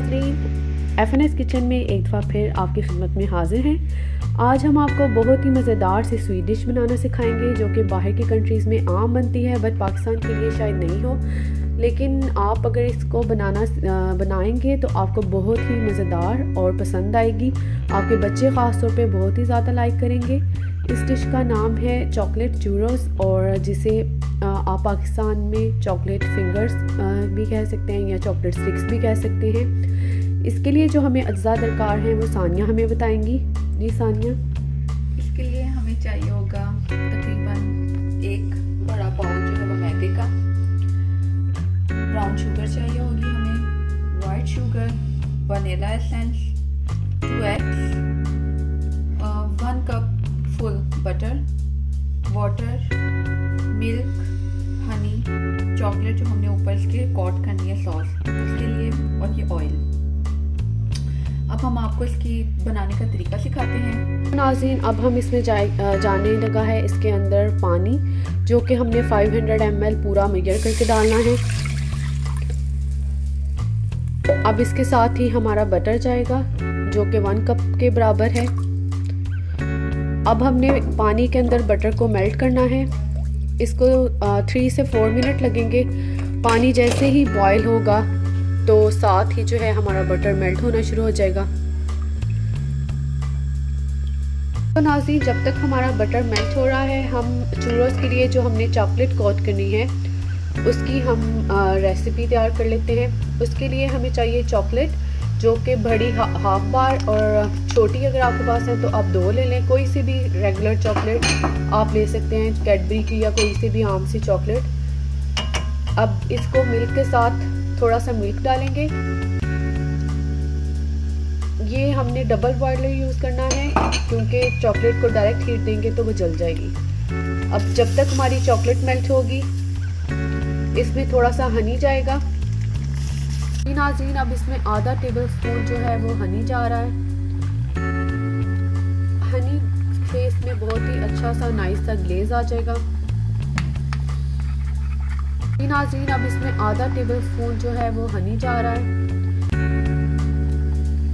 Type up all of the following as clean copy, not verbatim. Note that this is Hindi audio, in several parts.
नाज़रीन, FNS किचन में एक दफ़ा फिर आपकी खिदमत में हाजिर हैं। आज हम आपको बहुत ही मज़ेदार सी स्वीट डिश बनाना सिखाएंगे जो कि बाहर की कंट्रीज़ में आम बनती है, बट पाकिस्तान के लिए शायद नहीं हो। लेकिन आप अगर इसको बनाएंगे तो आपको बहुत ही मज़ेदार और पसंद आएगी। आपके बच्चे ख़ास तौर पे बहुत ही ज़्यादा लाइक करेंगे। इस डिश का नाम है चॉकलेट चूरोस, और जिसे आप पाकिस्तान में चॉकलेट फिंगर्स भी कह सकते हैं या चॉकलेट स्टिक्स भी कह सकते हैं। इसके लिए जो हमें अज्जा दरकार हैं वो सानिया हमें बताएंगी। जी सानिया। इसके लिए हमें चाहिए होगा तकरीबन एक बड़ा बाउल जो है वो मैदे का। ब्राउन शुगर चाहिए होगी हमें, white sugar, vanilla essence, 2 eggs, 1 cup full butter, water, milk, Honey, chocolate जो हमने ऊपर इसके कोट करनी है सॉस उसके लिए, और ये ऑयल। अब हम आपको इसकी बनाने का तरीका सिखाते हैं। नाज़रीन, अब हम इसमें जाने लगा है इसके अंदर पानी, जो कि हमने 500 ml पूरा मेजर करके डालना है। अब इसके साथ ही हमारा बटर जाएगा जो कि 1 कप के बराबर है। अब हमने पानी के अंदर बटर को मेल्ट करना है। इसको 3 से 4 मिनट लगेंगे। पानी जैसे ही बॉयल होगा तो साथ ही जो है हमारा बटर मेल्ट होना शुरू हो जाएगा। तो नाज़रीन, जब तक हमारा बटर मेल्ट हो रहा है, हम चूरोस के लिए जो हमने चॉकलेट कोट करनी है उसकी हम रेसिपी तैयार कर लेते हैं। उसके लिए हमें चाहिए चॉकलेट, जो कि बड़ी हाफ बार, और छोटी अगर आपके पास है तो आप 2 ले लें। कोई सी भी रेगुलर चॉकलेट आप ले सकते हैं, कैडबरी की या कोई सी भी आम सी चॉकलेट। अब इसको मिल्क के साथ थोड़ा सा मिल्क डालेंगे। ये हमने डबल बॉयलर यूज़ करना है क्योंकि चॉकलेट को डायरेक्ट हीट देंगे तो वो जल जाएगी। अब जब तक हमारी चॉकलेट मेल्ट होगी, इसमें थोड़ा सा हनी जाएगा। नाज़रीन, अब इसमें आधा टेबल स्पून जो है वो हनी जा रहा है। हनी से इसमें बहुत ही अच्छा सा नाइस सा ग्लेज आ जाएगा। नाज़रीन, अब इसमें आधा टेबल स्पून जो है वो हनी जा रहा है।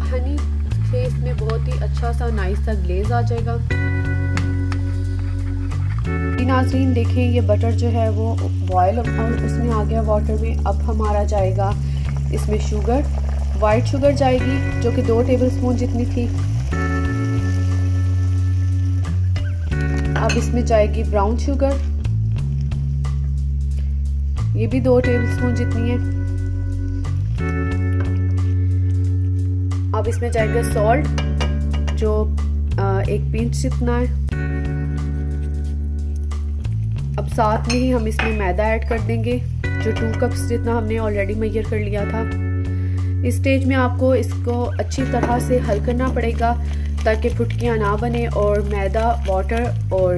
हनी से इसमें बहुत ही अच्छा सा नाइस सा ग्लेज आ जाएगा। नाज़रीन, देखें ये बटर जो है वो बॉयल उसमें आ गया वाटर में। अब हमारा जाएगा इसमें शुगर, वाइट शुगर जाएगी जो कि 2 टेबल स्पून जितनी थी। अब इसमें जाएगी ब्राउन शुगर, ये भी 2 टेबल स्पून जितनी है। अब इसमें जाएगा सॉल्ट जो 1 पिंच जितना है। अब साथ में ही हम इसमें मैदा ऐड कर देंगे जो 2 कप्स जितना हमने ऑलरेडी मेजर कर लिया था। इस स्टेज में आपको इसको अच्छी तरह से हल करना पड़ेगा ताकि फुटकियाँ ना बने और मैदा, वाटर और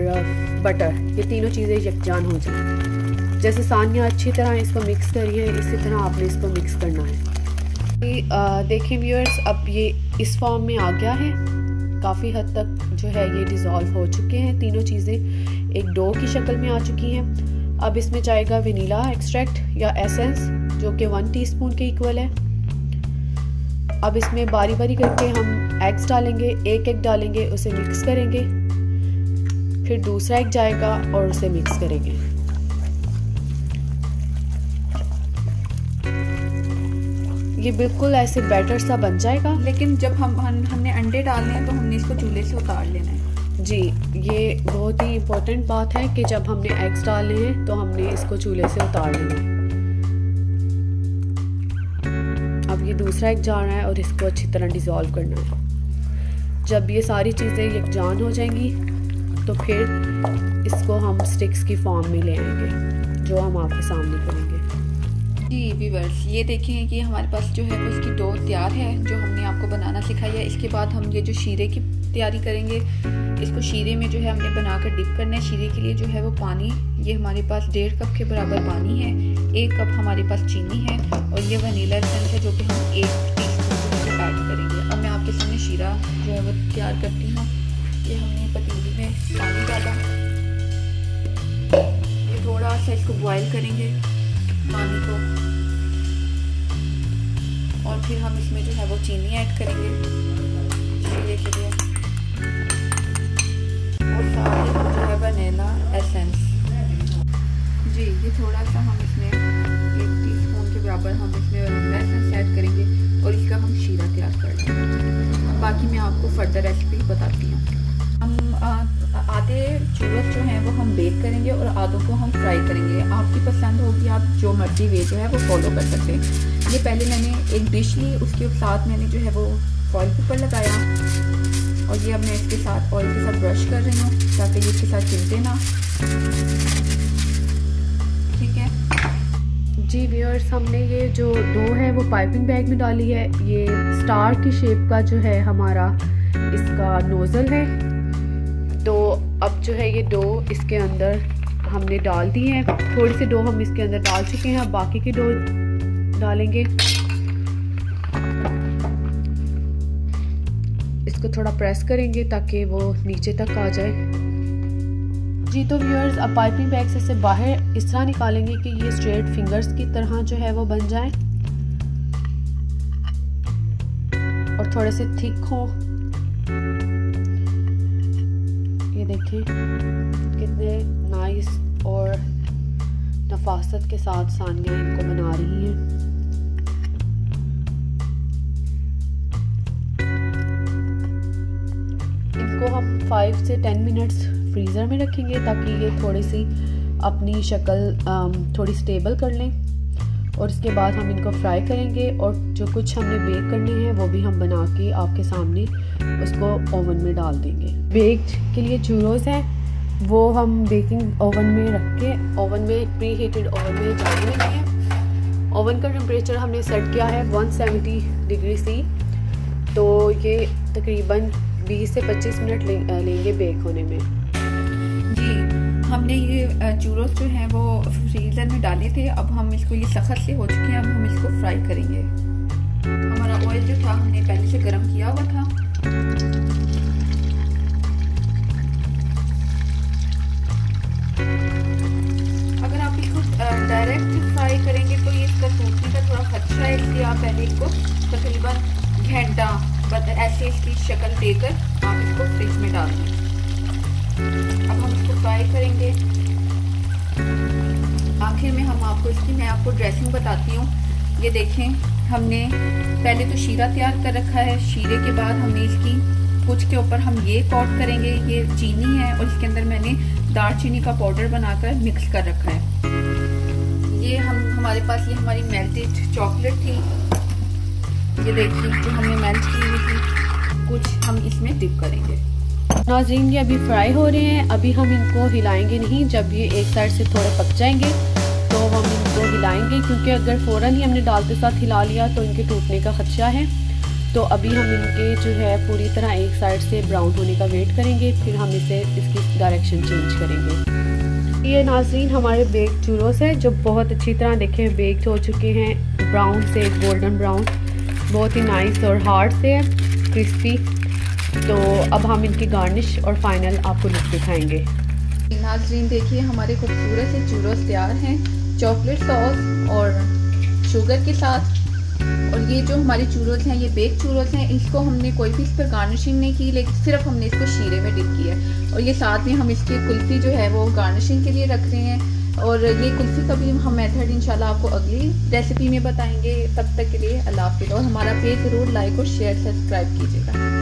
बटर ये तीनों चीज़ें यकजान हो जाएं। जैसे सानिया अच्छी तरह इसको मिक्स करी है, इसी तरह आपने इसको मिक्स करना है। देखें व्यूअर्स, अब ये इस फॉर्म में आ गया है। काफ़ी हद तक जो है ये डिज़ोल्व हो चुके हैं। तीनों चीज़ें एक डो की शक्ल में आ चुकी हैं। अब इसमें जाएगा वनीला एक्सट्रैक्ट या एसेंस जो कि 1 टीस्पून के इक्वल है। अब इसमें बारी बारी करके हम एग्स डालेंगे। एक एग डालेंगे, उसे मिक्स करेंगे, फिर दूसरा एग जाएगा और उसे मिक्स करेंगे। ये बिल्कुल ऐसे बैटर सा बन जाएगा। लेकिन जब हमने अंडे डालने हैं तो हमने इसको चूल्हे से उतार लेना है। जी, ये बहुत ही इम्पोर्टेंट बात है कि जब हमने एग्स डालने हैं तो हमने इसको चूल्हे से उतार लेना है। अब ये दूसरा एग जा रहा है और इसको अच्छी तरह डिज़ोल्व करना है। जब ये सारी चीज़ें यकजान हो जाएंगी तो फिर इसको हम स्टिक्स की फॉर्म में ले आएंगे जो हम आपके सामने करेंगे। जी व्यूअर्स, ये देखें कि हमारे पास जो है वो इसकी डो तैयार है जो हमने आपको बनाना सिखाया है। इसके बाद हम ये जो शीरे की तैयारी करेंगे, इसको शीरे में जो है हमने बनाकर डिप करना है। शीरे के लिए जो है वो पानी, ये हमारे पास 1.5 कप के बराबर पानी है। 1 कप हमारे पास चीनी है और ये वनीला एसेंस है जो कि हम 1 टीस्पून ऐड करेंगे। अब मैं आपके सामने शीरा जो है वो तैयार करती हूँ। ये हमने पतीली में पानी डाला, ये थोड़ा सा इसको बॉयल करेंगे पानी को, और फिर हम इसमें जो है वो चीनी ऐड करेंगे शीरे के लिए, और साथ ही जो है वनीला एसेंस जी, ये थोड़ा सा हम इसमें 1 टीस्पून के बराबर हम इसमें वनीला एसेंस ऐड करेंगे और इसका हम शीरा तैयार कर लेंगे। बाकी मैं आपको फर्दर रेसिपी बताती हूँ। हम आधे चूरस जो हैं वो हम बेक करेंगे और आधों को हम फ्राई करेंगे। आपकी पसंद होगी, आप जो मर्जी वे जो है वो फॉलो कर सकते हैं। ये पहले मैंने एक डिश ली, उसके साथ मैंने जो है वो फॉइल पेपर लगाया और ये अब मैं इसके साथ ऑयल के साथ ब्रश कर रही हूँ ताकि ये इसके साथ चिपके ना। ठीक है जी व्यूअर्स, हमने ये जो डो है वो पाइपिंग बैग में डाली है। ये स्टार की शेप का जो है हमारा इसका नोज़ल है। तो अब जो है ये डो इसके अंदर हमने डाल दी है। थोड़ी सी डो हम इसके अंदर डाल चुके हैं, अब बाकी की डो डालेंगे। इसको थोड़ा प्रेस करेंगे ताकि वो नीचे तक आ जाए। जी तो व्यूअर्स, अब पाइपिंग बैग से बाहर इस तरह निकालेंगे कि ये स्ट्रेट फिंगर्स की तरह जो है वो बन जाए और थोड़े से थिक हो। ये देखें कितने नाइस और नफासत के साथ सानिया इनको बना रही हैं। इनको हम 5 से 10 मिनट्स फ्रीज़र में रखेंगे ताकि ये थोड़ी सी अपनी शक्ल थोड़ी स्टेबल कर लें और इसके बाद हम इनको फ्राई करेंगे और जो कुछ हमने बेक करने हैं वो भी हम बना के आपके सामने उसको ओवन में डाल देंगे। बेक के लिए चूरोस हैं वो हम बेकिंग ओवन में रख के ओवन में प्री हीटेड ओवन में डालने लगे हैं। ओवन का टेम्परेचर हमने सेट किया है 170 डिग्री सी। तो ये तकरीबन 20 से 25 मिनट लेंगे बेक होने में। जी हमने ये चूरोस जो हैं वो फ्रीज़र में डाले थे, अब हम इसको ये सख्त से हो चुके हैं, अब हम इसको फ्राई करेंगे। हमारा ऑयल जो था हमने पहले से गर्म किया हुआ था। अगर आप इसको डायरेक्ट फ्राई करेंगे तो ये इसका टूटने का थोड़ा खदशा है, इसलिए आप पहले इसको तकरीबन घंटा ऐसे इसकी शक्ल देकर आप इसको फ्रिज में डाल दें। अब हम इसको फ्राई करेंगे। आखिर में हम आपको मैं आपको ड्रेसिंग बताती हूँ। ये देखें, हमने पहले तो शीरा तैयार कर रखा है। शीरे के बाद हमने इसकी कुछ के ऊपर हम ये कोट करेंगे। ये चीनी है और इसके अंदर मैंने दालचीनी का पाउडर बनाकर मिक्स कर रखा है। ये हमारे पास ये हमारी मेल्टेड चॉकलेट थी, ये देखिए जो हमने मेल्ट की हुई थी, कुछ हम इसमें डिप करेंगे। नाज़रीन ये अभी फ्राई हो रहे हैं, अभी हम इनको हिलाएंगे नहीं। जब ये एक साइड से थोड़े पक जाएंगे तो हम इनको हिलाएंगे, क्योंकि अगर फ़ौरन ही हमने दाल के साथ हिला लिया तो इनके टूटने का खदशा है। तो अभी हम इनके जो है पूरी तरह एक साइड से ब्राउन होने का वेट करेंगे, फिर हम इसकी डायरेक्शन चेंज करेंगे। ये नाज़रीन हमारे बेक चूरोस है जो बहुत अच्छी तरह देखें बेक्ड हो चुके हैं, ब्राउन से गोल्डन ब्राउन, बहुत ही नाइस और हार्ड से है, क्रिस्पी। तो अब हम इनकी गार्निश और फाइनल आपको लुक दिखाएंगे। नाज़रीन देखिए हमारे खूबसूरत से चूरोस तैयार हैं चॉकलेट सॉस और शुगर के साथ। और ये जो हमारे चूरोस हैं ये बेक चूरोस हैं, इसको हमने कोई भी इस पर गार्निशिंग नहीं की, लेकिन सिर्फ हमने इसको शीरे में डिप किया है। और ये साथ में हम इसकी कुल्फ़ी जो है वो गार्निशिंग के लिए रख रहे हैं। और ये कुल्फ़ी का भी हम मेथड इंशाल्लाह आपको अगली रेसिपी में बताएंगे। तब तक के लिए अल्लाह हाफ़िज़। और हमारा पेज ज़रूर लाइक और शेयर सब्सक्राइब कीजिएगा।